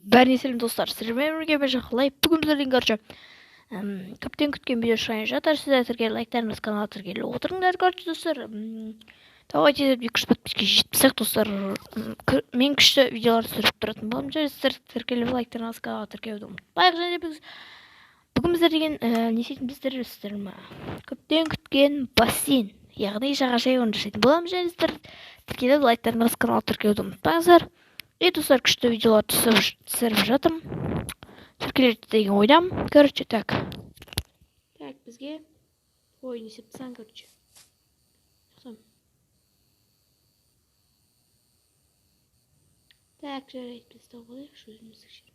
Бәріне сәлем достар, сіздермен бірге мен Жақылай. Бүгін біздерден короче көптен күткен видео шығайын жатыр. Сіздер тіркеліп лайктарыңыз, каналға тіркеліп отырыңдар короче достар. Давайте 200 подписке жетсек достар. Мен күшті видеолар түсіріп тұратын боламын. Және сіздер тіркеліп лайктарыңыз, каналға тіркелуді ұмытпайық. Және бүгін біздер деген не істейтін білесіздер ме? Көптен күткен бассейн, яғни жағажай оны жасайтын боламын. Және сіздер тіркеліп лайктарыңыз, каналға тіркелуді ұмытпаңыздар. Достар, күшті видеолар түсіріп жатырмын. Тіркеледі деген ойдамын. Короче, так, бізге ойын есептесең, короче. Так, жарайды, біз тауып алайық, өзімізді жер.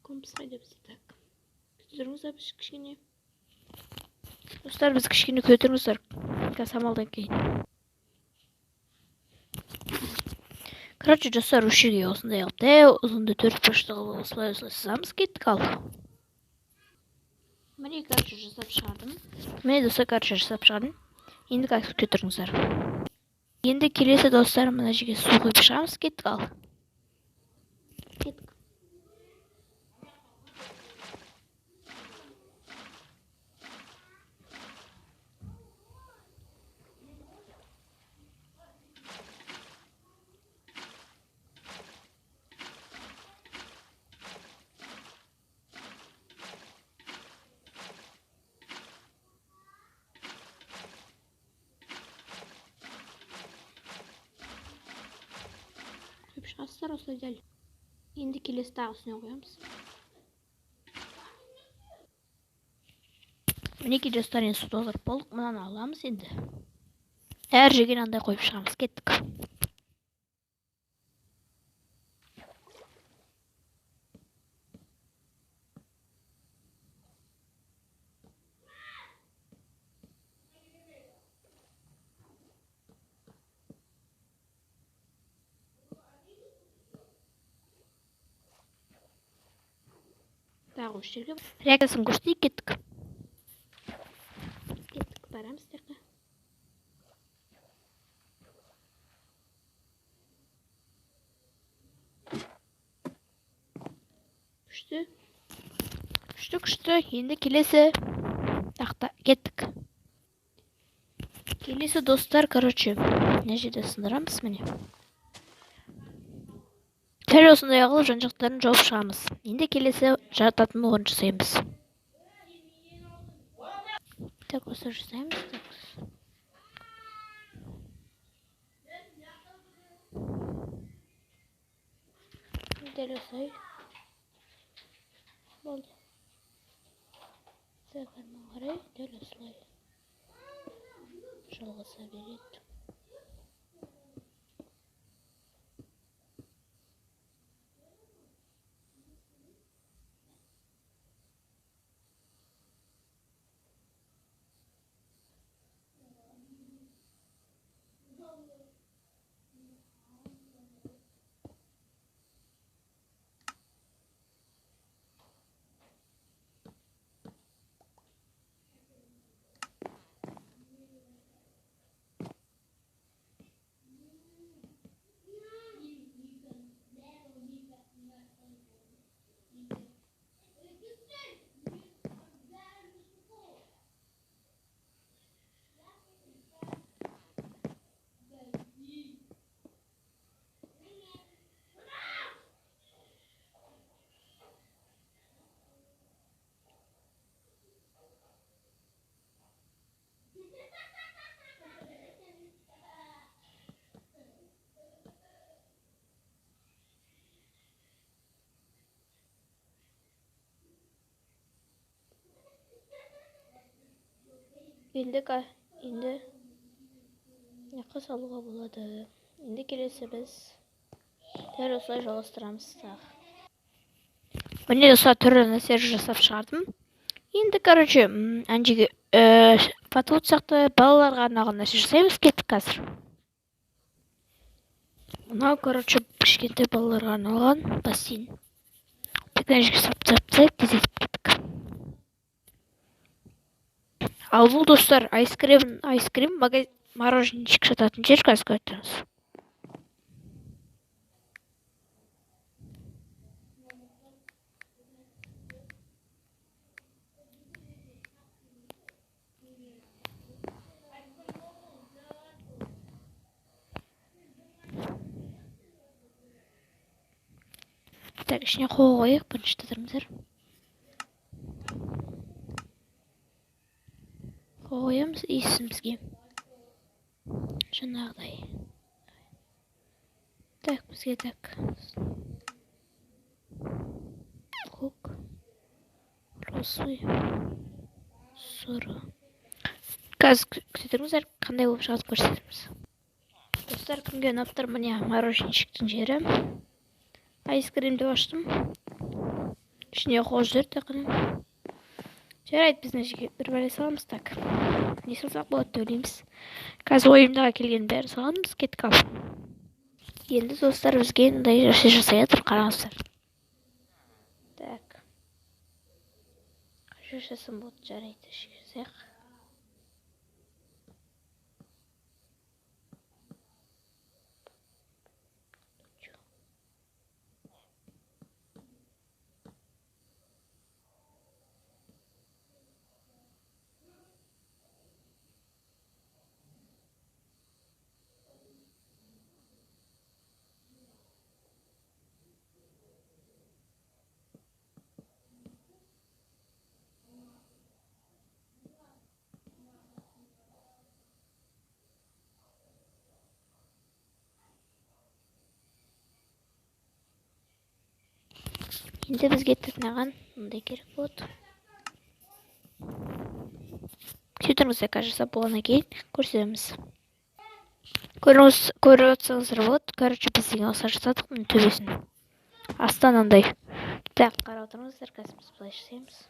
Компас қайда бізде, так. Көтеріңіздер біз кішкене. Достар, біз кішкене көтеріңіздер. Самалдан кейін. Короче, достар, үшіге осындай алды. Ұзынды 4 бұрыштығы осылай сызамыз, кеттік ал. Міне, короче, жасап шығардым. Енді как көтеріңіздер. Енді келесі достар, мына жерге су құйып шығамыз, кеттік ал. Кеттік. Шығастар осылай дәл. Енді келесі тағы үстіне қоямыз. Мінеки достар, енді су толтырып болдық. Мынаны аламыз енді. Әр жерге андай қойып шығамыз, кеттік. Тағы осы жерге реакциясын көрсетейік, кеттік. Кеттік, барамыз таққа. Күшті. Енді келесі тақта кеттік. Келесі достар, короче, не жерде сындырамыз міне. Тәл осындай ағылып жан-жақтарын жауып шығамыз. Енді келесі жататын орын жасаймыз. Так, осы жасаймыз. Дәл осылай. Болды. Так, әрмен қарай, дәл осылай. Жалғаса береді. Енді яққа салуға болады. Енді келесі біз дәл осылай жалғастырамыз. Міне достар, түрлі нәрселер жасап шығардым. Енді короче, әнжеге фотовод сияқты балаларға арналған нәрсе жасаймыз, кеттік қазір. Мынау короче кішкентай балаларға арналған бассейн. Тек әнжеге сап-сап тездетіп кеттік. Ал бұл достар, айскрим, мороженчик сататын жер, қазір көрдіңіз. Так, ішіне қойып, бірінші татырмыздар. Қойымыз иісімізге. Жаңағыдай. Так, бізге так. Лук. Росы. Сұры. Қазір күтетіңіздер, қандай болып шығады көрсетеміз. Достар, кімге ұнап тұр, міне мороженщиктің жері. Айскримді аштым. Ішіне қож жүр тақының. Жарайды, біздің жеке бір бәле саламыз. Так, не салсақ болады деп ойлаймыз. Қазір ойымдағы келген бәрін саламыз, кеттік ал. Енді достар, бізге мындай жасай жатыр, қараңыздар. Так, жасасам болады, жарайды, жасайық. Енді бізге тырнаған мындай керек болады. Күтіңіздер, жасап болғаннан кейін көрсетеміз. Көріп отырсаңыздар болады. Короче, біз деген осылай жасадық, міне төбесін. Астан андай. Так, қарап отырыңыздар, қазір біз былай жасаймыз.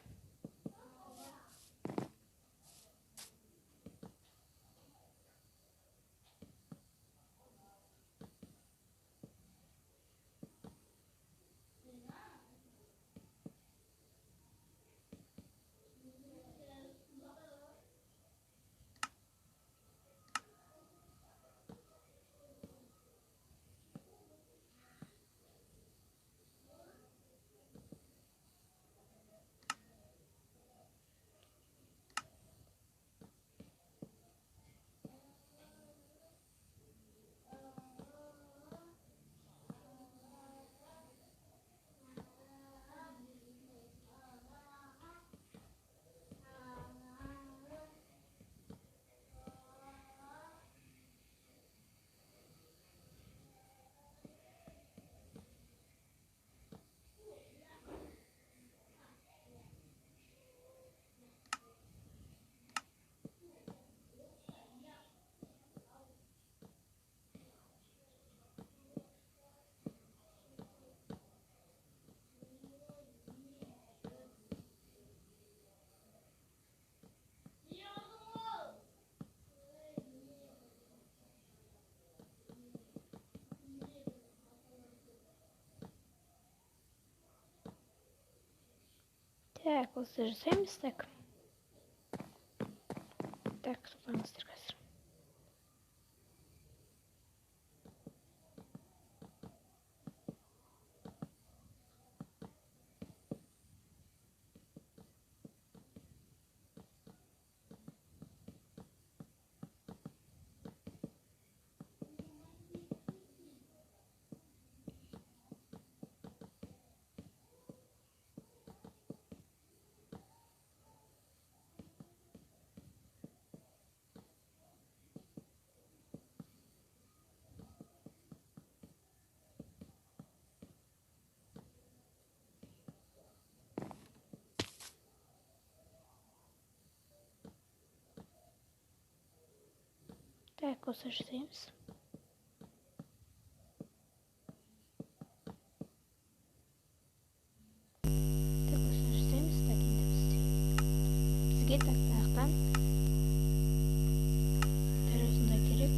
Так, осы жасаймыз, так. Так, тоқтаңыздар қазір. Так, осы жасаймыз. Так, осы жасаймыз. Так, енді бізге тақтақтан дәл осындай керек.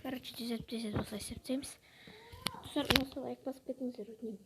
Короче, тезет осылай істептейміз. Достар, ұнаса лайк басып кетіңіздер, өтінемін.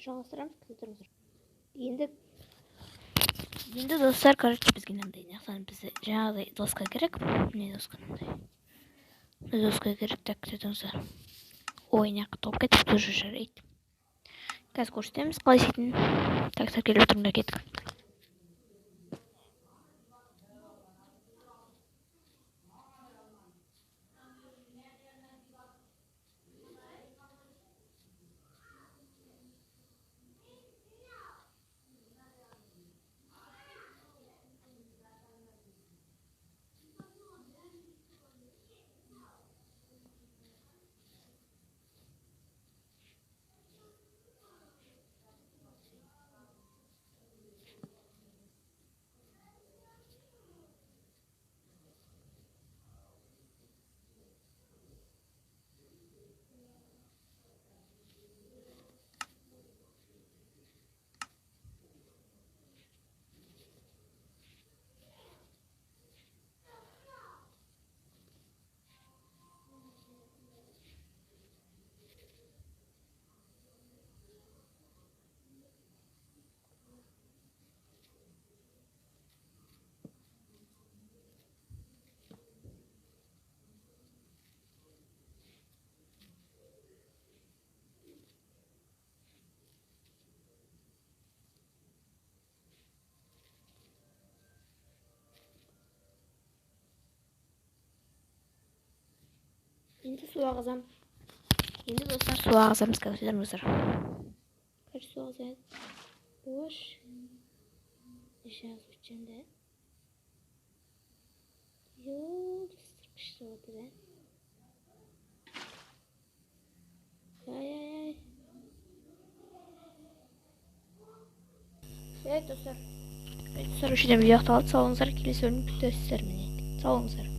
жалғастырамыз, күте тұрыңыздар. Енді достар, короче, бізге мынандай бізде жаңағыдай доска керек. Не доска мынандай? Доска керек, так күте тұрыңыздар. Ой, мына жаққа толып кетіп уже жарайды. Қазір көрсетеміз қалай істейтінін. Так, тіркеліп отырыңдар, кеттік. Енді су ағызам. Енді достар су ағызамыз, көрсетіңіздер. Короче, су ағызайын. Бош. Сейчас өтченде. Достар, күшті болды да. Ай. Достар. Достар, үшіден видео ақталады. Сау болыңыздар, келесі бөлім күтесіздер міне. Сау болыңыздар.